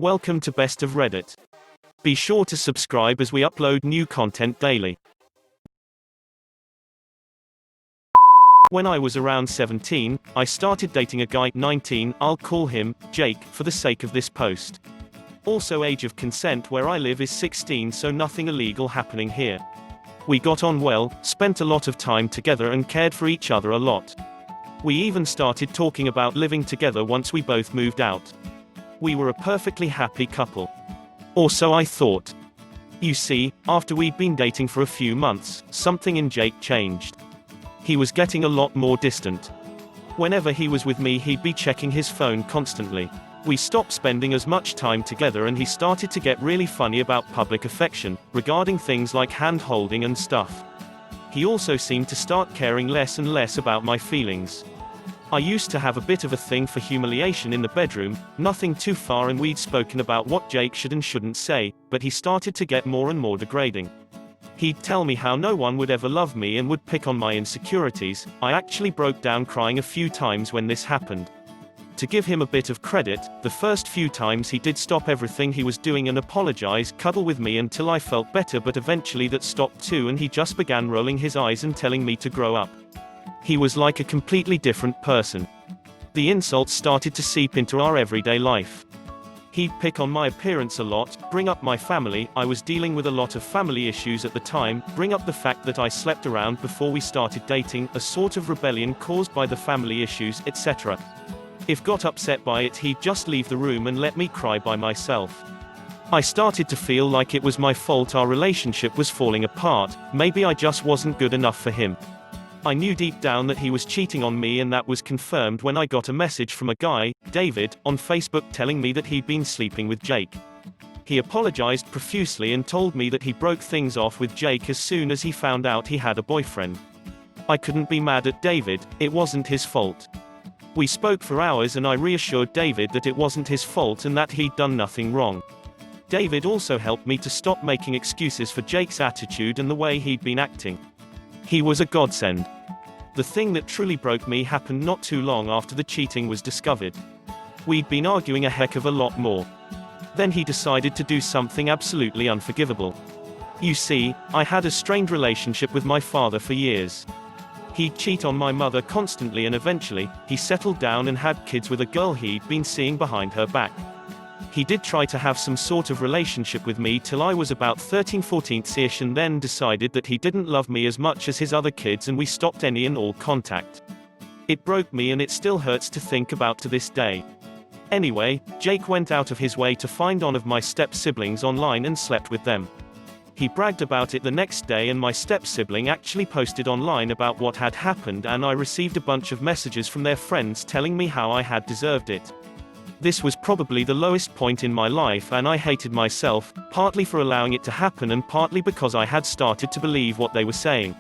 Welcome to Best of Reddit. Be sure to subscribe as we upload new content daily. When I was around 17, I started dating a guy 19, I'll call him Jake, for the sake of this post. Also, age of consent where I live is 16, so nothing illegal happening here. We got on well, spent a lot of time together and cared for each other a lot. We even started talking about living together once we both moved out. We were a perfectly happy couple. Or so I thought. You see, after we'd been dating for a few months, something in Jake changed. He was getting a lot more distant. Whenever he was with me, he'd be checking his phone constantly. We stopped spending as much time together and he started to get really funny about public affection, regarding things like hand-holding and stuff. He also seemed to start caring less and less about my feelings. I used to have a bit of a thing for humiliation in the bedroom, nothing too far, and we'd spoken about what Jake should and shouldn't say, but he started to get more and more degrading. He'd tell me how no one would ever love me and would pick on my insecurities. I actually broke down crying a few times when this happened. To give him a bit of credit, the first few times he did stop everything he was doing and apologize, cuddle with me until I felt better, but eventually that stopped too and he just began rolling his eyes and telling me to grow up. He was like a completely different person. The insults started to seep into our everyday life. He'd pick on my appearance a lot, bring up my family, I was dealing with a lot of family issues at the time, bring up the fact that I slept around before we started dating, a sort of rebellion caused by the family issues, etc. If got upset by it, he'd just leave the room and let me cry by myself. I started to feel like it was my fault our relationship was falling apart, maybe I just wasn't good enough for him. I knew deep down that he was cheating on me, and that was confirmed when I got a message from a guy, David, on Facebook telling me that he'd been sleeping with Jake. He apologized profusely and told me that he broke things off with Jake as soon as he found out he had a boyfriend. I couldn't be mad at David, it wasn't his fault. We spoke for hours and I reassured David that it wasn't his fault and that he'd done nothing wrong. David also helped me to stop making excuses for Jake's attitude and the way he'd been acting. He was a godsend. The thing that truly broke me happened not too long after the cheating was discovered. We'd been arguing a heck of a lot more. Then he decided to do something absolutely unforgivable. You see, I had a strained relationship with my father for years. He'd cheat on my mother constantly and eventually, he settled down and had kids with a girl he'd been seeing behind her back. He did try to have some sort of relationship with me till I was about 13-14-ish and then decided that he didn't love me as much as his other kids and we stopped any and all contact. It broke me and it still hurts to think about to this day. Anyway, Jake went out of his way to find one of my step-siblings online and slept with them. He bragged about it the next day and my step-sibling actually posted online about what had happened, and I received a bunch of messages from their friends telling me how I had deserved it. This was probably the lowest point in my life and I hated myself, partly for allowing it to happen and partly because I had started to believe what they were saying.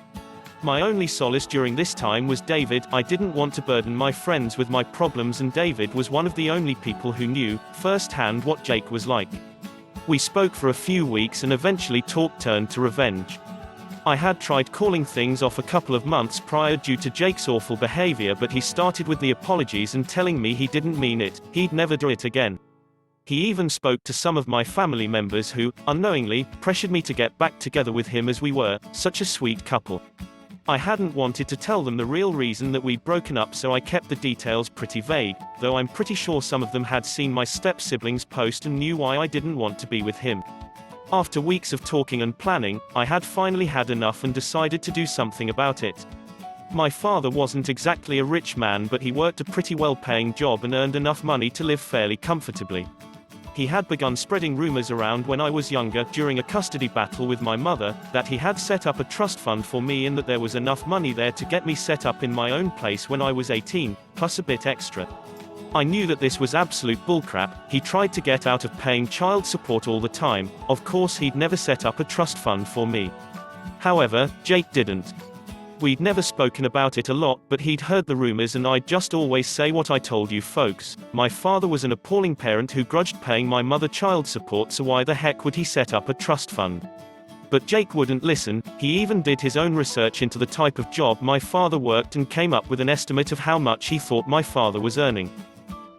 My only solace during this time was David. I didn't want to burden my friends with my problems, and David was one of the only people who knew, firsthand, what Jake was like. We spoke for a few weeks and eventually talk turned to revenge. I had tried calling things off a couple of months prior due to Jake's awful behavior, but he started with the apologies and telling me he didn't mean it, he'd never do it again. He even spoke to some of my family members who, unknowingly, pressured me to get back together with him as we were such a sweet couple. I hadn't wanted to tell them the real reason that we'd broken up, so I kept the details pretty vague, though I'm pretty sure some of them had seen my step-siblings post and knew why I didn't want to be with him. After weeks of talking and planning, I had finally had enough and decided to do something about it. My father wasn't exactly a rich man, but he worked a pretty well-paying job and earned enough money to live fairly comfortably. He had begun spreading rumors around when I was younger, during a custody battle with my mother, that he had set up a trust fund for me and that there was enough money there to get me set up in my own place when I was 18, plus a bit extra. I knew that this was absolute bullcrap. He tried to get out of paying child support all the time. Of course, he'd never set up a trust fund for me. However, Jake didn't. We'd never spoken about it a lot, but he'd heard the rumors and I'd just always say what I told you folks. My father was an appalling parent who grudged paying my mother child support, so why the heck would he set up a trust fund? But Jake wouldn't listen. He even did his own research into the type of job my father worked and came up with an estimate of how much he thought my father was earning.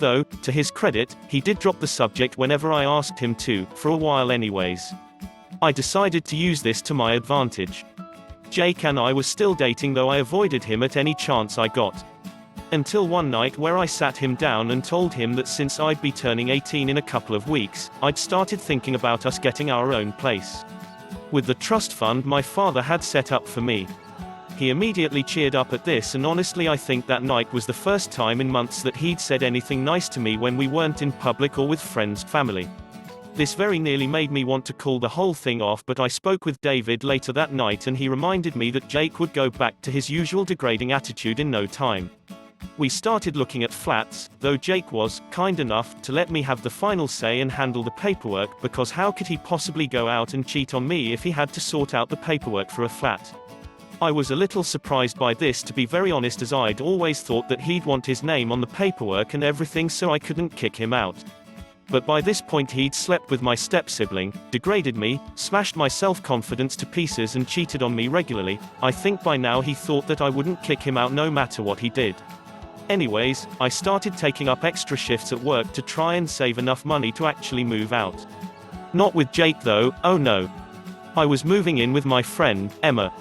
Though, to his credit, he did drop the subject whenever I asked him to, for a while anyways. I decided to use this to my advantage. Jake and I were still dating, though I avoided him at any chance I got. Until one night where I sat him down and told him that since I'd be turning 18 in a couple of weeks, I'd started thinking about us getting our own place. With the trust fund my father had set up for me. He immediately cheered up at this, and honestly I think that night was the first time in months that he'd said anything nice to me when we weren't in public or with friends, family. This very nearly made me want to call the whole thing off, but I spoke with David later that night and he reminded me that Jake would go back to his usual degrading attitude in no time. We started looking at flats, though Jake was kind enough to let me have the final say and handle the paperwork, because how could he possibly go out and cheat on me if he had to sort out the paperwork for a flat? I was a little surprised by this, to be very honest, as I'd always thought that he'd want his name on the paperwork and everything, so I couldn't kick him out. But by this point he'd slept with my step-sibling, degraded me, smashed my self-confidence to pieces and cheated on me regularly. I think by now he thought that I wouldn't kick him out no matter what he did. Anyways, I started taking up extra shifts at work to try and save enough money to actually move out. Not with Jake though, oh no. I was moving in with my friend, Emma.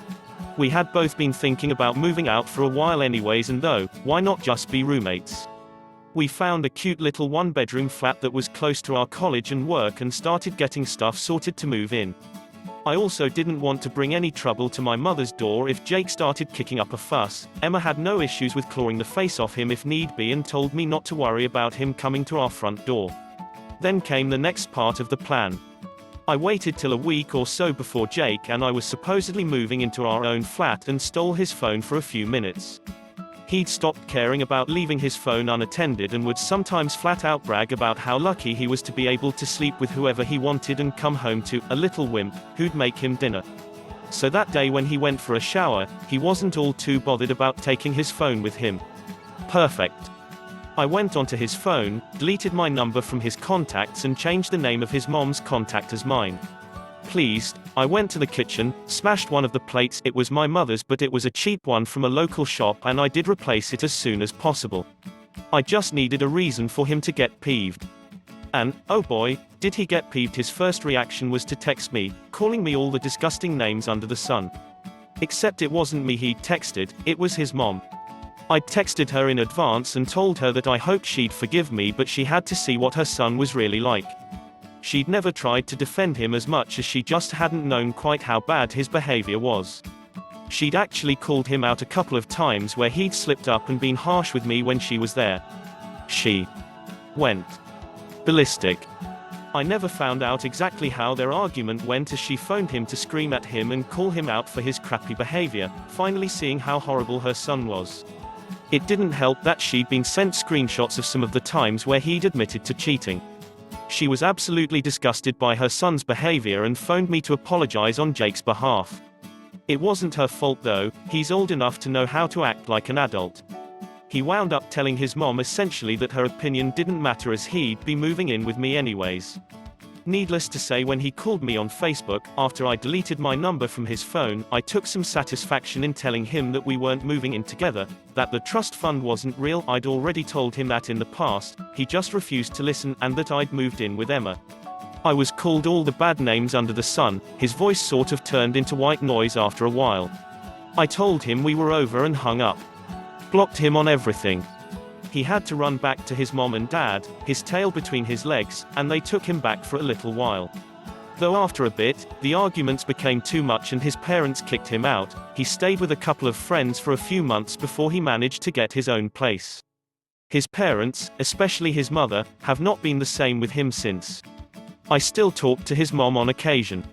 We had both been thinking about moving out for a while anyways, and though, why not just be roommates? We found a cute little one-bedroom flat that was close to our college and work and started getting stuff sorted to move in. I also didn't want to bring any trouble to my mother's door if Jake started kicking up a fuss. Emma had no issues with clawing the face off him if need be and told me not to worry about him coming to our front door. Then came the next part of the plan. I waited till a week or so before Jake and I was supposedly moving into our own flat and stole his phone for a few minutes. He'd stopped caring about leaving his phone unattended and would sometimes flat out brag about how lucky he was to be able to sleep with whoever he wanted and come home to a little wimp who'd make him dinner. So that day when he went for a shower, he wasn't all too bothered about taking his phone with him. Perfect. I went onto his phone, deleted my number from his contacts and changed the name of his mom's contact as mine. Pleased, I went to the kitchen, smashed one of the plates. It was my mother's, but it was a cheap one from a local shop and I did replace it as soon as possible. I just needed a reason for him to get peeved. And, oh boy, did he get peeved. His first reaction was to text me, calling me all the disgusting names under the sun. Except it wasn't me he'd texted, it was his mom. I'd texted her in advance and told her that I hoped she'd forgive me, but she had to see what her son was really like. She'd never tried to defend him as much as she just hadn't known quite how bad his behavior was. She'd actually called him out a couple of times where he'd slipped up and been harsh with me when she was there. She went ballistic. I never found out exactly how their argument went, as she phoned him to scream at him and call him out for his crappy behavior, finally seeing how horrible her son was. It didn't help that she'd been sent screenshots of some of the times where he'd admitted to cheating. She was absolutely disgusted by her son's behavior and phoned me to apologize on Jake's behalf. It wasn't her fault though, he's old enough to know how to act like an adult. He wound up telling his mom essentially that her opinion didn't matter as he'd be moving in with me anyways. Needless to say, when he called me on Facebook, after I deleted my number from his phone, I took some satisfaction in telling him that we weren't moving in together, that the trust fund wasn't real. I'd already told him that in the past, he just refused to listen, and that I'd moved in with Emma. I was called all the bad names under the sun. His voice sort of turned into white noise after a while. I told him we were over and hung up. Blocked him on everything. He had to run back to his mom and dad, his tail between his legs, and they took him back for a little while. Though after a bit, the arguments became too much and his parents kicked him out. He stayed with a couple of friends for a few months before he managed to get his own place. His parents, especially his mother, have not been the same with him since. I still talk to his mom on occasion.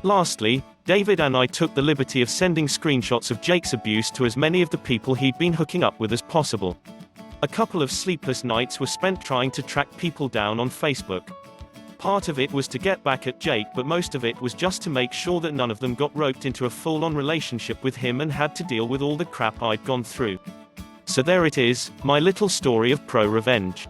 Lastly, David and I took the liberty of sending screenshots of Jake's abuse to as many of the people he'd been hooking up with as possible. A couple of sleepless nights were spent trying to track people down on Facebook. Part of it was to get back at Jake, but most of it was just to make sure that none of them got roped into a full-on relationship with him and had to deal with all the crap I'd gone through. So there it is, my little story of ProRevenge.